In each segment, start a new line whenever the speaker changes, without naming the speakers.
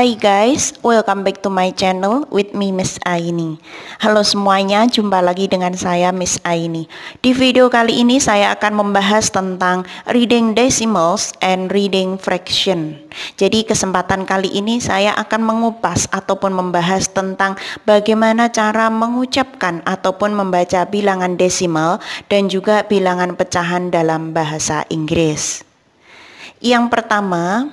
Hai guys, welcome back to my channel with me Miss Aini. Halo semuanya, jumpa lagi dengan saya Miss Aini. Di video kali ini saya akan membahas tentang reading decimals and reading fraction. Jadi kesempatan kali ini saya akan mengupas ataupun membahas tentang bagaimana cara mengucapkan ataupun membaca bilangan desimal dan juga bilangan pecahan dalam bahasa Inggris. Yang pertama,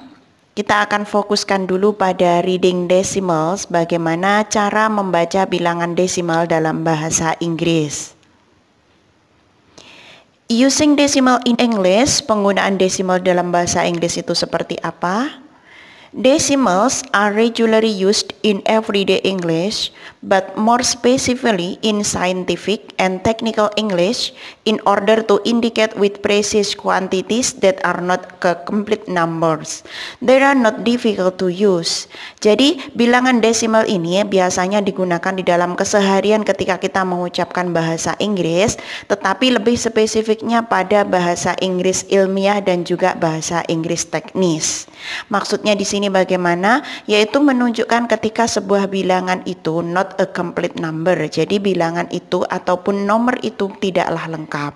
kita akan fokuskan dulu pada reading decimals, bagaimana cara membaca bilangan desimal dalam bahasa Inggris. Using decimal in English, penggunaan desimal dalam bahasa Inggris itu seperti apa? Decimals are regularly used in everyday English, but more specifically in scientific and technical English in order to indicate with precise quantities that are not complete numbers. They are not difficult to use. Jadi, bilangan desimal ini biasanya digunakan di dalam keseharian ketika kita mengucapkan bahasa Inggris, tetapi lebih spesifiknya pada bahasa Inggris ilmiah dan juga bahasa Inggris teknis. Maksudnya di sini bagaimana? Yaitu menunjukkan ketika sebuah bilangan itu not a complete number. Jadi bilangan itu ataupun nomor itu tidaklah lengkap.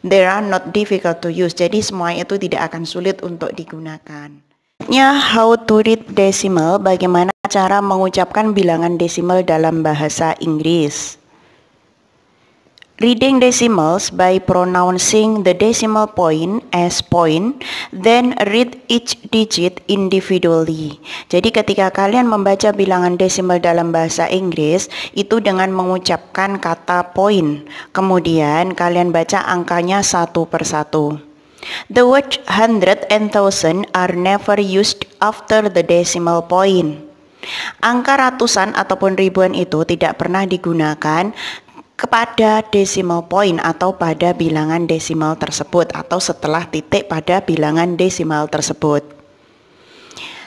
They are not difficult to use. Jadi semua itu tidak akan sulit untuk digunakan. How to read decimal, bagaimana cara mengucapkan bilangan desimal dalam bahasa Inggris. Reading decimals by pronouncing the decimal point as point, then read each digit individually. Jadi ketika kalian membaca bilangan desimal dalam bahasa Inggris, itu dengan mengucapkan kata point. Kemudian kalian baca angkanya satu persatu. The word hundred and thousand are never used after the decimal point. Angka ratusan ataupun ribuan itu tidak pernah digunakan kepada decimal point atau pada bilangan desimal tersebut atau setelah titik pada bilangan desimal tersebut.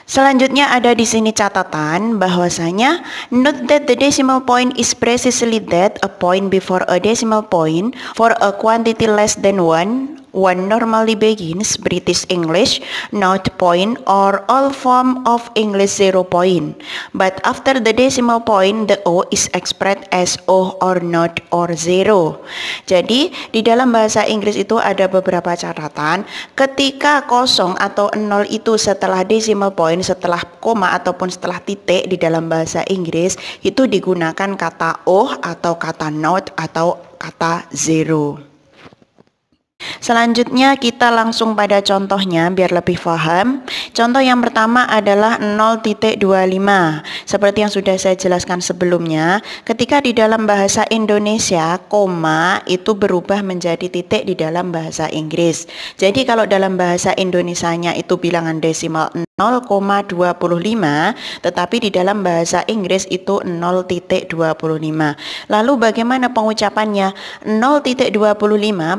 Selanjutnya ada di sini catatan bahwasanya note that the decimal point is precisely that a point before a decimal point for a quantity less than one normally begins British English, not point or all form of English 0 point. But after the decimal point, the O is expressed as O or not or 0. Jadi di dalam bahasa Inggris itu ada beberapa catatan. Ketika kosong atau 0 itu setelah decimal point, setelah koma ataupun setelah titik di dalam bahasa Inggris, itu digunakan kata O atau kata not atau kata 0. Selanjutnya kita langsung pada contohnya biar lebih paham. Contoh yang pertama adalah 0.25. Seperti yang sudah saya jelaskan sebelumnya, ketika di dalam bahasa Indonesia koma itu berubah menjadi titik di dalam bahasa Inggris. Jadi kalau dalam bahasa Indonesianya itu bilangan desimal 0,25, tetapi di dalam bahasa Inggris itu 0.25. Lalu bagaimana pengucapannya? 0.25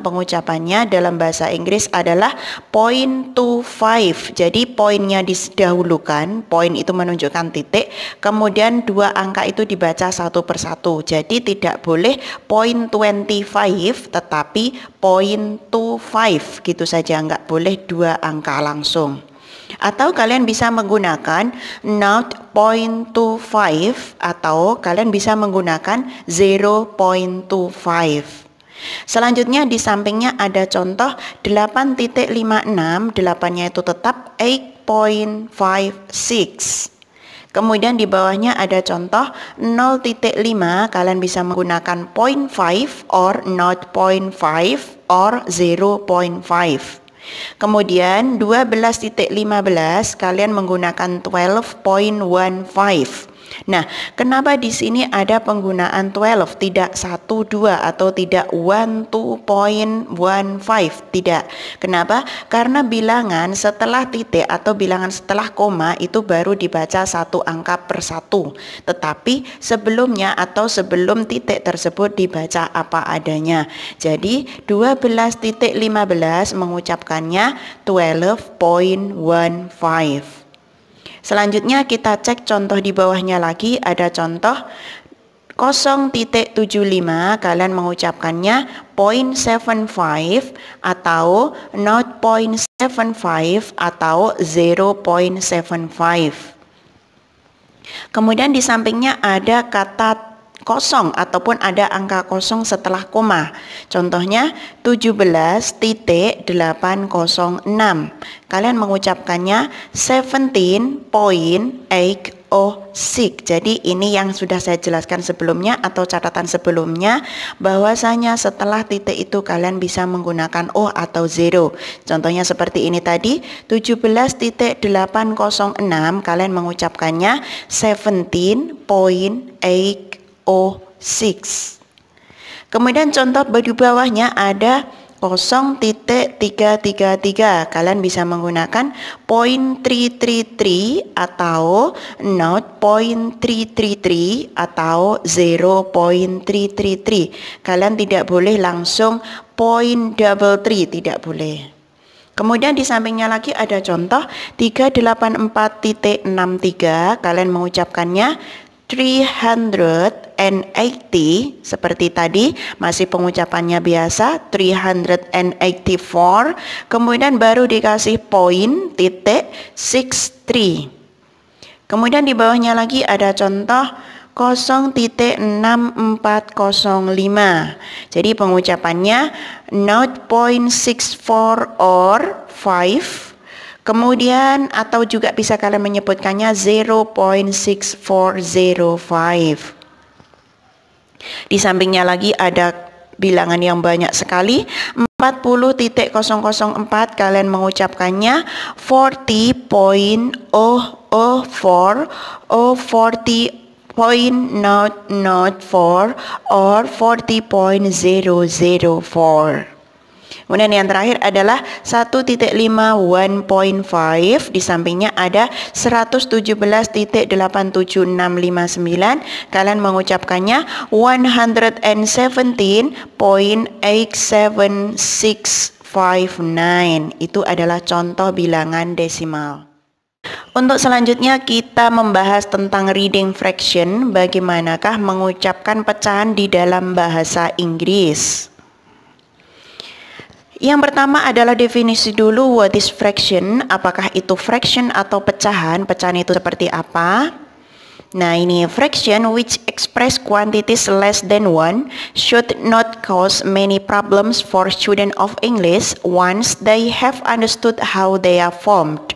pengucapannya dalam bahasa Inggris adalah 0.25. Jadi poinnya didahulukan, poin itu menunjukkan titik, kemudian dua angka itu dibaca satu persatu. Jadi tidak boleh 0.25 tetapi 0.25 gitu saja, nggak boleh dua angka langsung. Atau kalian bisa menggunakan 0.25 atau kalian bisa menggunakan 0.25. Selanjutnya di sampingnya ada contoh 8.56, 8-nya itu tetap 8.56. Kemudian di bawahnya ada contoh 0.5, kalian bisa menggunakan 0.5 or 0.5 or 0.5. Kemudian 12.15 kalian menggunakan 12.15. Nah, kenapa di sini ada penggunaan 12 tidak 1 2 atau tidak 12.15? Tidak. Kenapa? Karena bilangan setelah titik atau bilangan setelah koma itu baru dibaca satu angka per satu. Tetapi sebelumnya atau sebelum titik tersebut dibaca apa adanya. Jadi 12.15 mengucapkannya 12.15. Selanjutnya kita cek contoh di bawahnya lagi, ada contoh 0.75, kalian mengucapkannya 0.75 atau 0.75 atau 0.75. Kemudian di sampingnya ada kata kosong ataupun ada angka kosong setelah koma. Contohnya 17.806. Kalian mengucapkannya 17.806. Jadi ini yang sudah saya jelaskan sebelumnya atau catatan sebelumnya, bahwasanya setelah titik itu kalian bisa menggunakan O atau 0. Contohnya seperti ini tadi, 17.806, kalian mengucapkannya 17.806. Kemudian contoh di bawahnya ada 0.333. Kalian bisa menggunakan .333 atau 0.333 atau 0.333. Kalian tidak boleh langsung .33, tidak boleh. Kemudian di sampingnya lagi ada contoh 384.63. Kalian mengucapkannya 380 seperti tadi, masih pengucapannya biasa 384, kemudian baru dikasih poin titik 63. Kemudian di bawahnya lagi ada contoh 0.6405. Jadi pengucapannya 0.64 or 5. Kemudian atau juga bisa kalian menyebutkannya 0.6405. Di sampingnya lagi ada bilangan yang banyak sekali, 40.004. Kalian mengucapkannya 40.004 or 40.004 or 40.004. Kemudian yang terakhir adalah 1.5 1.5. Di sampingnya ada 117.87659. Kalian mengucapkannya 117.87659. Itu adalah contoh bilangan desimal. Untuk selanjutnya kita membahas tentang reading fraction. Bagaimanakah mengucapkan pecahan di dalam bahasa Inggris? Yang pertama adalah definisi dulu, what is fraction? Apakah itu fraction atau pecahan? Pecahan itu seperti apa? Nah, ini fraction which express quantities less than 1 should not cause many problems for student of English once they have understood how they are formed.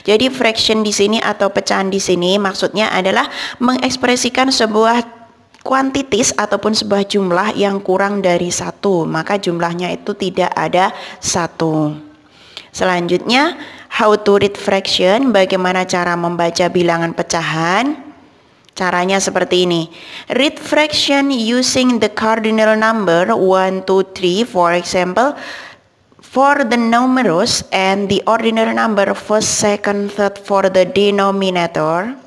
Jadi fraction di sini atau pecahan di sini maksudnya adalah mengekspresikan sebuah kuantitas ataupun sebuah jumlah yang kurang dari 1, maka jumlahnya itu tidak ada 1. Selanjutnya, how to read fraction, bagaimana cara membaca bilangan pecahan? Caranya seperti ini. Read fraction using the cardinal number 1, 2, 3. For example, for the numerous and the ordinary number first, second, third for the denominator.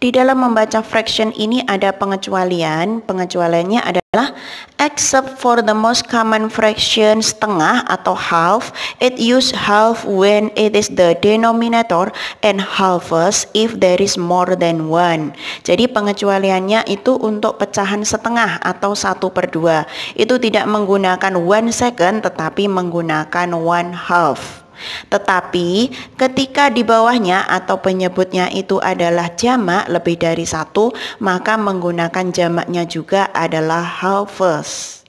Di dalam membaca fraction ini ada pengecualian. Pengecualiannya adalah except for the most common fraction setengah atau half, it use half when it is the denominator and halves if there is more than one. Jadi pengecualiannya itu untuk pecahan setengah atau 1/2. Itu tidak menggunakan 1 second tetapi menggunakan 1/2. Tetapi ketika di bawahnya atau penyebutnya itu adalah jamak lebih dari 1, maka menggunakan jamaknya juga adalah halves.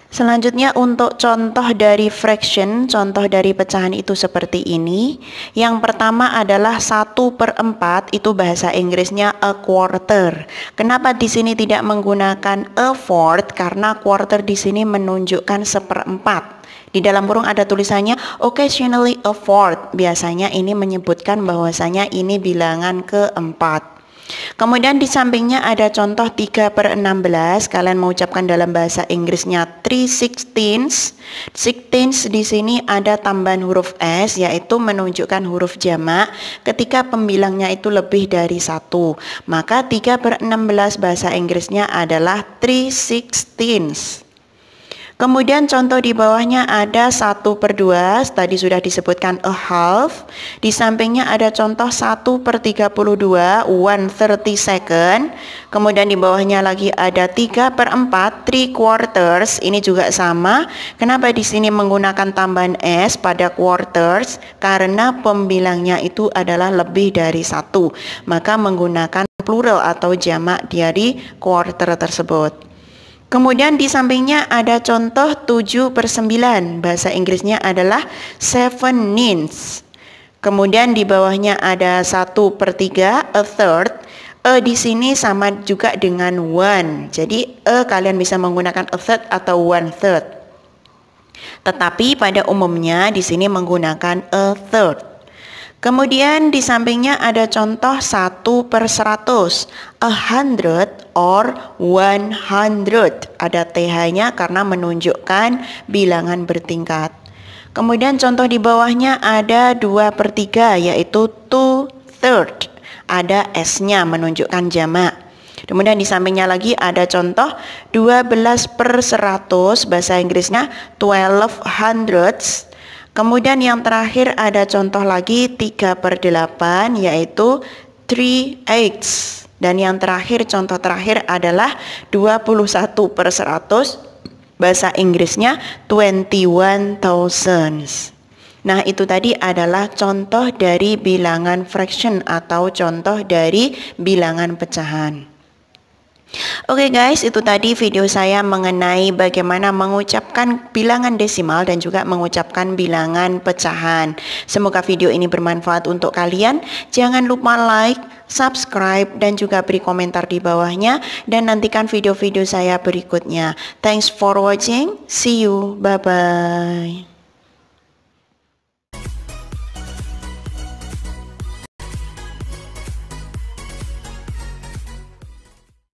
Selanjutnya untuk contoh dari fraction, contoh dari pecahan itu seperti ini. Yang pertama adalah 1/4, itu bahasa Inggrisnya a quarter. Kenapa di sini tidak menggunakan a fourth? Karena quarter di sini menunjukkan 1/4. Di dalam burung ada tulisannya occasionally a fourth. Biasanya ini menyebutkan bahwasanya ini bilangan keempat. Kemudian di sampingnya ada contoh 3/16. Kalian mengucapkan dalam bahasa Inggrisnya 3/16. 16 di sini ada tambahan huruf S, yaitu menunjukkan huruf jamak ketika pembilangnya itu lebih dari 1. Maka 3/16 bahasa Inggrisnya adalah 3/16. Kemudian contoh di bawahnya ada 1/2, tadi sudah disebutkan a half. Di sampingnya ada contoh 1/32, 1/32. Kemudian di bawahnya lagi ada 3/4, 3/4. Ini juga sama. Kenapa di sini menggunakan tambahan s pada quarters? Karena pembilangnya itu adalah lebih dari 1. Maka menggunakan plural atau jamak dari quarter tersebut. Kemudian di sampingnya ada contoh 7/9. Bahasa Inggrisnya adalah 7/9. Kemudian di bawahnya ada 1/3, a third. Di sini sama juga dengan 1. Jadi kalian bisa menggunakan a third atau 1/3. Tetapi pada umumnya di sini menggunakan a third. Kemudian di sampingnya ada contoh 1/100, 100 or 100. Ada th-nya karena menunjukkan bilangan bertingkat. Kemudian contoh di bawahnya ada 2/3, yaitu 2/3. Ada s-nya menunjukkan jamak. Kemudian di sampingnya lagi ada contoh 12/100, bahasa Inggrisnya 12 hundredths. Kemudian yang terakhir ada contoh lagi 3/8, yaitu 3/8. Dan yang terakhir, contoh terakhir adalah 21/100, bahasa Inggrisnya 21 thousands. Nah, itu tadi adalah contoh dari bilangan fraction atau contoh dari bilangan pecahan. Oke guys, itu tadi video saya mengenai bagaimana mengucapkan bilangan desimal dan juga mengucapkan bilangan pecahan. Semoga video ini bermanfaat untuk kalian. Jangan lupa like, subscribe, dan juga beri komentar di bawahnya. Dan nantikan video-video saya berikutnya. Thanks for watching. See you. Bye-bye.